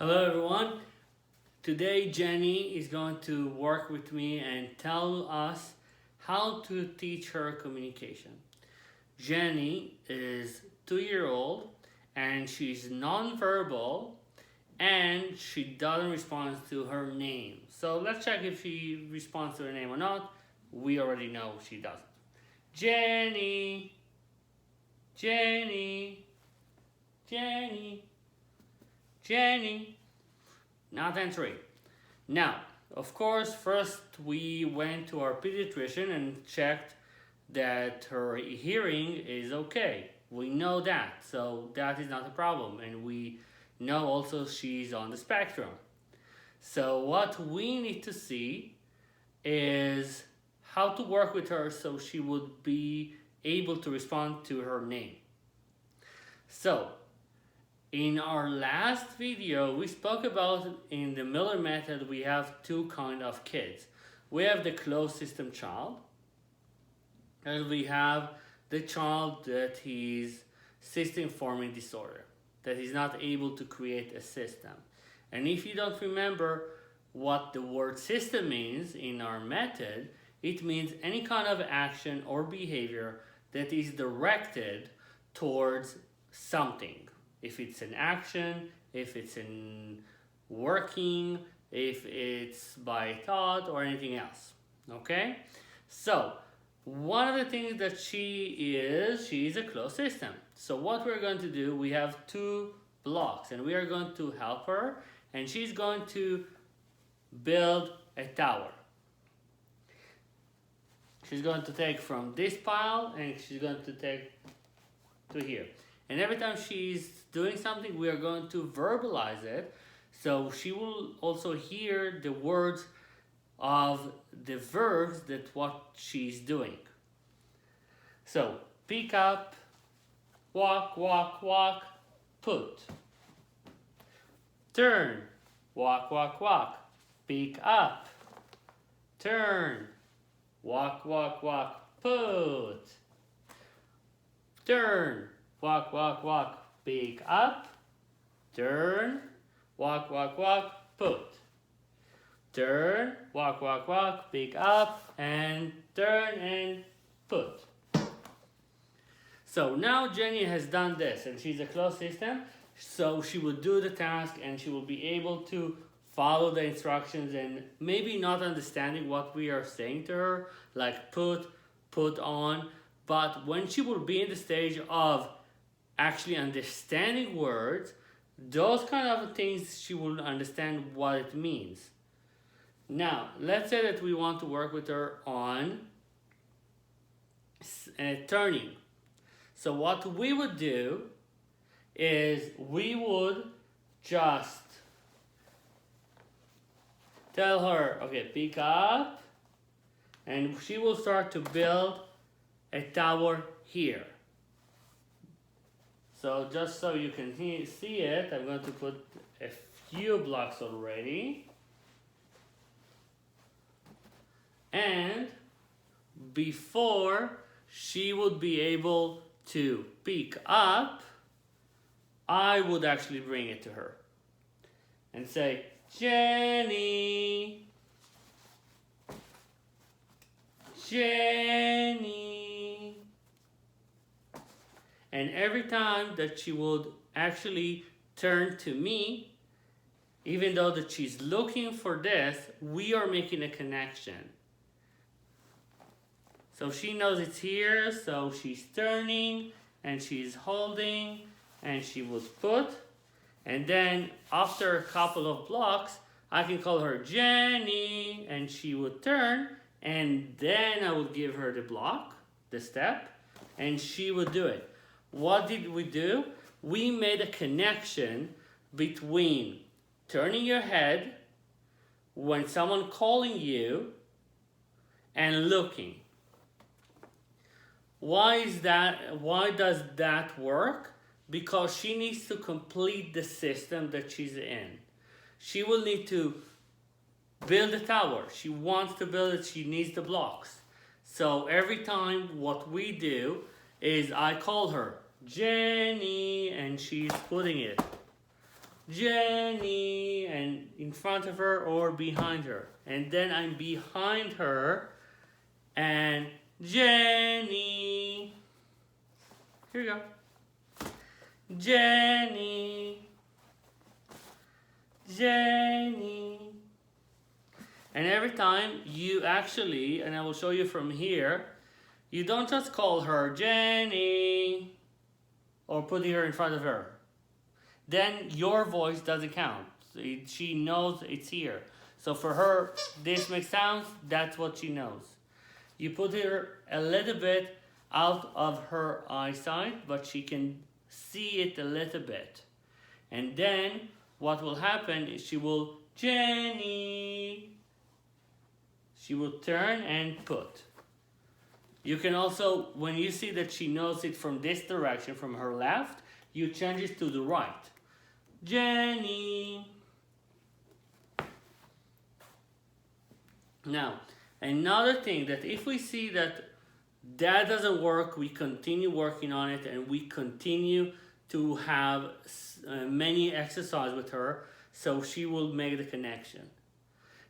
Hello everyone. Today Jenny is going to work with me and tell us how to teach her communication. Jenny is 2 years old and she's nonverbal and she doesn't respond to her name. So let's check if she responds to her name or not. We already know she doesn't. Jenny, Jenny, Jenny. Jenny, not answering. Now, of course, first we went to our pediatrician and checked that her hearing is okay. We know that, so that is not a problem. And we know also she's on the spectrum. So what we need to see is how to work with her so she would be able to respond to her name. So, in our last video, we spoke about in the Miller method, we have two kind of kids. We have the closed system child, and we have the child that is system forming disorder, that is not able to create a system. And if you don't remember what the word system means in our method, it means any kind of action or behavior that is directed towards something. If it's an action, if it's in working, if it's by thought or anything else, okay? So, one of the things that she is a closed system. So what we're going to do, we have two blocks and we are going to help her and she's going to build a tower. She's going to take from this pile and she's going to take to here. And every time she's doing something, we are going to verbalize it. So she will also hear the words of the verbs that what she's doing. So, pick up, walk, walk, walk, put. Turn, walk, walk, walk, pick up. Turn, walk, walk, walk, put. Turn, walk, walk, walk, pick up, turn, walk, walk, walk, put. Turn, walk, walk, walk, pick up, and turn and put. So now Jenny has done this, and she's a closed system, so she will do the task and she will be able to follow the instructions and maybe not understanding what we are saying to her, like put on, but when she will be in the stage of actually understanding words, those kind of things she will understand what it means. Now, let's say that we want to work with her on turning. So what we would do is we would just tell her, okay, pick up, and she will start to build a tower here. So just so you can see it, I'm going to put a few blocks already. And before she would be able to pick up, I would actually bring it to her and say, Jenny, Jenny. And every time that she would actually turn to me, even though that she's looking for this, we are making a connection. So she knows it's here, so she's turning and she's holding and she would put. And then after a couple of blocks, I can call her Jenny and she would turn, and then I would give her the block, the step, and she would do it. What did we do? We made a connection between turning your head when someone calling you and looking. Why is that? Why does that work? Because she needs to complete the system that she's in. She will need to build a tower. She wants to build it, she needs the blocks. So every time what we do is I call her Jenny and she's putting it. Jenny, and in front of her or behind her. And then I'm behind her and Jenny. Here you go. Jenny. Jenny. And every time you actually, and I will show you from here, you don't just call her Jenny or put her in front of her. Then your voice doesn't count. She knows it's here. So for her, this makes sounds, that's what she knows. You put her a little bit out of her eyesight, but she can see it a little bit. And then what will happen is she will, Jenny. She will turn and put. You can also, when you see that she knows it from this direction, from her left, you change it to the right. Jenny. Now, another thing that if we see that that doesn't work, we continue working on it and we continue to have many exercises with her so she will make the connection.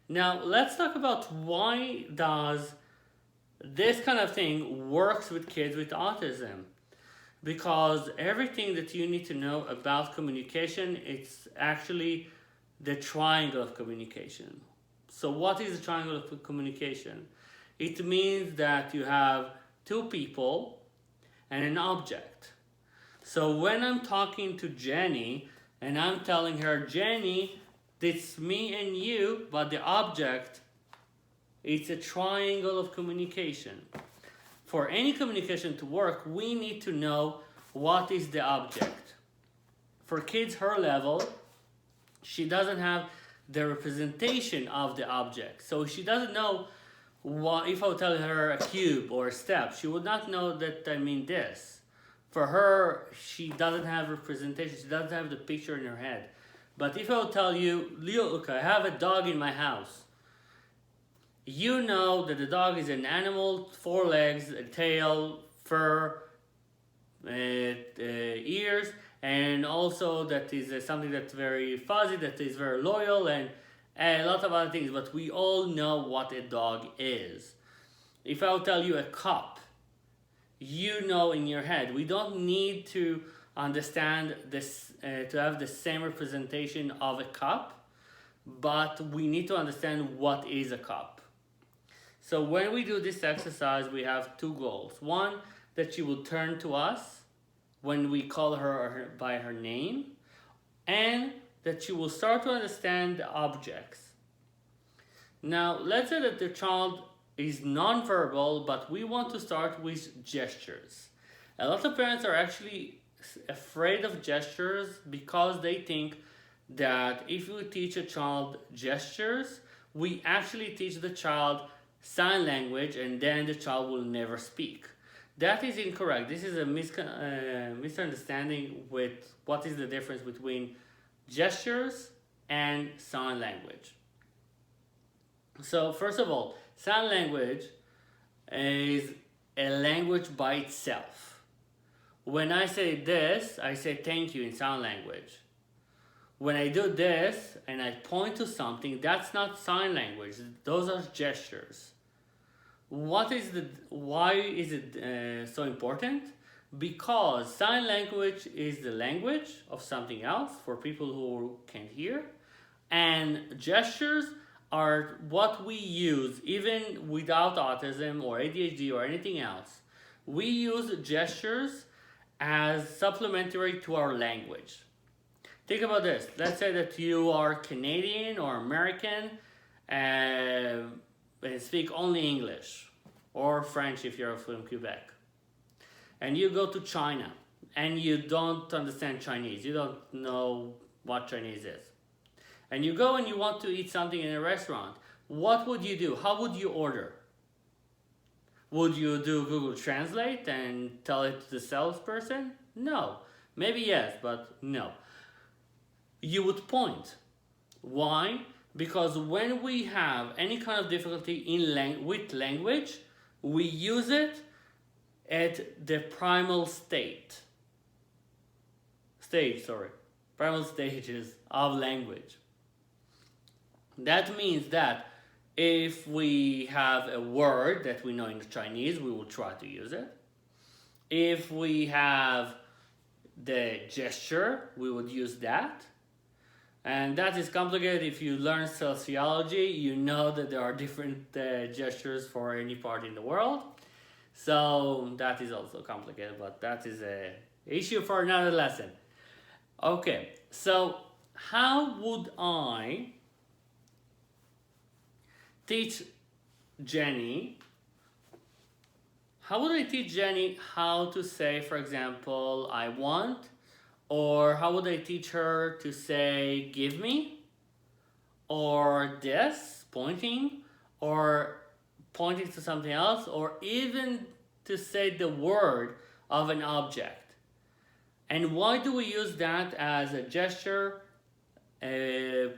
Now, let's talk about why does this kind of thing works with kids with autism. Because everything that you need to know about communication, it's actually the triangle of communication. So what is the triangle of communication? It means that you have two people and an object. So when I'm talking to Jenny and I'm telling her, Jenny, it's me and you, but the object, it's a triangle of communication. For any communication to work, we need to know what is the object. For kids her level, she doesn't have the representation of the object. So she doesn't know what, if I tell her a cube or a step, she would not know that I mean this. For her, she doesn't have representation, she doesn't have the picture in her head. But if I will tell you, look, I have a dog in my house. You know that the dog is an animal, 4 legs, a tail, fur, ears, and also that is something that's very fuzzy, that is very loyal, and a lot of other things. But we all know what a dog is. If I'll tell you a cup, you know in your head. We don't need to understand this to have the same representation of a cup, but we need to understand what is a cup. So when we do this exercise, we have 2 goals. One, that she will turn to us when we call her by her name, and that she will start to understand the objects. Now, let's say that the child is nonverbal, but we want to start with gestures. A lot of parents are actually afraid of gestures because they think that if we teach a child gestures, we actually teach the child sign language and then the child will never speak. That is incorrect. This is a misunderstanding with what is the difference between gestures and sign language. So first of all, sign language is a language by itself. When I say this, I say thank you in sign language. When I do this and I point to something, that's not sign language. Those are gestures. Why is it so important? Because sign language is the language of something else for people who can't hear, and gestures are what we use even without autism or ADHD or anything else. We use gestures as supplementary to our language. Think about this. Let's say that you are Canadian or American and speak only English or French if you're from Quebec. And you go to China and you don't understand Chinese. You don't know what Chinese is. And you go and you want to eat something in a restaurant. What would you do? How would you order? Would you do Google Translate and tell it to the salesperson? No. Maybe yes, but no. You would point. Why? Because when we have any kind of difficulty with language, we use it at the primal stage. primal stages of language. That means that if we have a word that we know in Chinese, we will try to use it. If we have the gesture, we would use that. And that is complicated. If you learn sociology, you know that there are different gestures for any part in the world. So that is also complicated, but that is a issue for another lesson. Okay, so how would I teach Jenny? How would I teach Jenny how to say, for example, I want? Or how would I teach her to say, give me? Or this, pointing? Or pointing to something else? Or even to say the word of an object? And why do we use that as a gesture,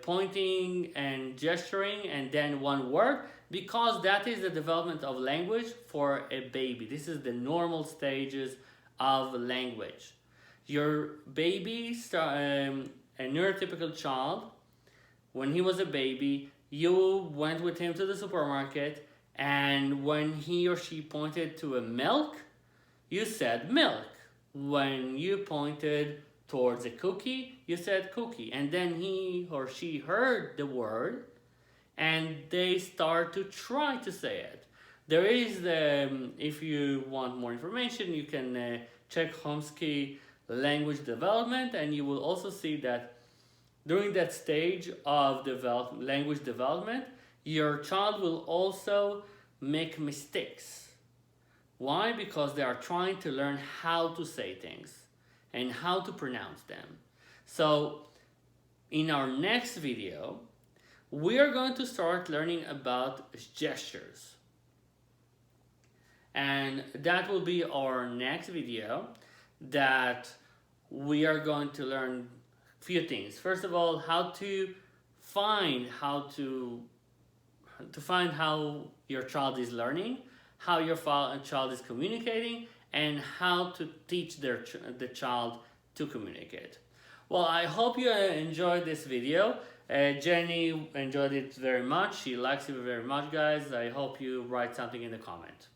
pointing and gesturing, and then one word? Because that is the development of language for a baby. This is the normal stages of language. Your baby, a neurotypical child, when he was a baby, you went with him to the supermarket, and when he or she pointed to a milk, you said milk. When you pointed towards a cookie, you said cookie. And then he or she heard the word, and they start to try to say it. There is, if you want more information, you can check Chomsky language development, and you will also see that during that stage of language development, your child will also make mistakes. Why? Because they are trying to learn how to say things and how to pronounce them. So in our next video, we are going to start learning about gestures. And that will be our next video, that we are going to learn a few things. First of all, how to find how your child is learning, how your child is communicating, and how to teach the child to communicate. Well, I hope you enjoyed this video. Jenny enjoyed it very much. She likes it very much, guys. I hope you write something in the comment.